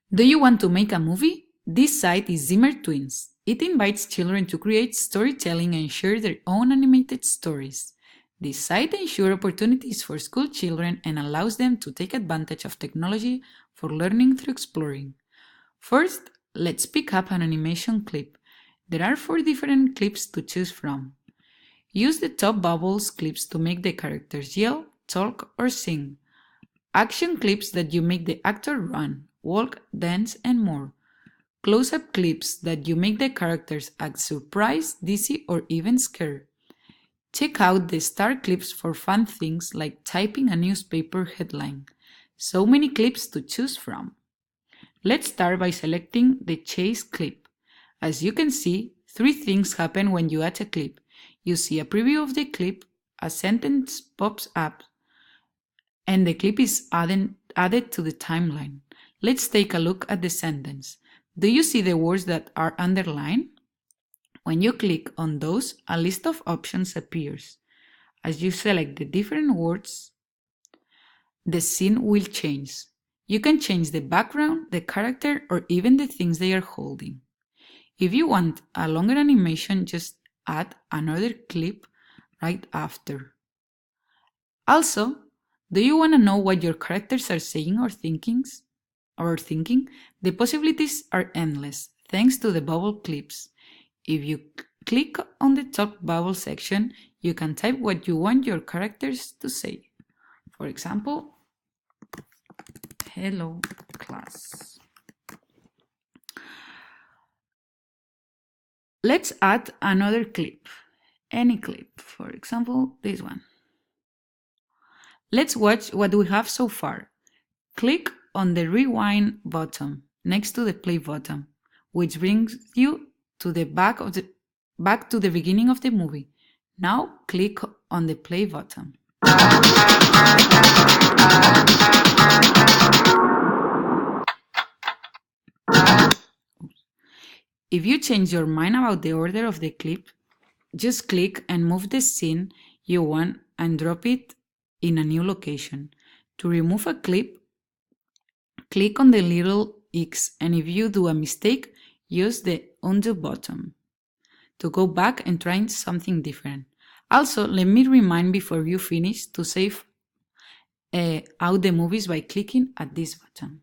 Do you want to make a movie? This site is Zimmer Twins. It invites children to create storytelling and share their own animated stories. This site ensures opportunities for school children and allows them to take advantage of technology for learning through exploring. First, let's pick up an animation clip. There are 4 different clips to choose from. Use the top bubbles clips to make the characters yell, talk, or sing. Action clips that you make the actor run, walk, dance, and more. Close-up clips that you make the characters act surprised, dizzy, or even scared. Check out the star clips for fun things like typing a newspaper headline. So many clips to choose from. Let's start by selecting the chase clip. As you can see, 3 things happen when you add a clip. You see a preview of the clip, a sentence pops up, and the clip is added to the timeline. Let's take a look at the sentence. Do you see the words that are underlined? When you click on those, a list of options appears. As you select the different words, the scene will change. You can change the background, the character, or even the things they are holding. If you want a longer animation, just add another clip right after. Also, do you want to know what your characters are saying or thinking? The possibilities are endless, thanks to the bubble clips. If you click on the top bubble section, you can type what you want your characters to say. For example, hello class. Let's add another clip. Any clip, for example, this one. Let's watch what we have so far. Click on the rewind button next to the play button, which brings you to the back to the beginning of the movie. Now click on the play button. If you change your mind about the order of the clip, just click and move the scene you want and drop it in a new location. To remove a clip, click on the little X, and if you do a mistake, use the undo button to go back and try something different. Also, let me remind before you finish to save out the movies by clicking at this button.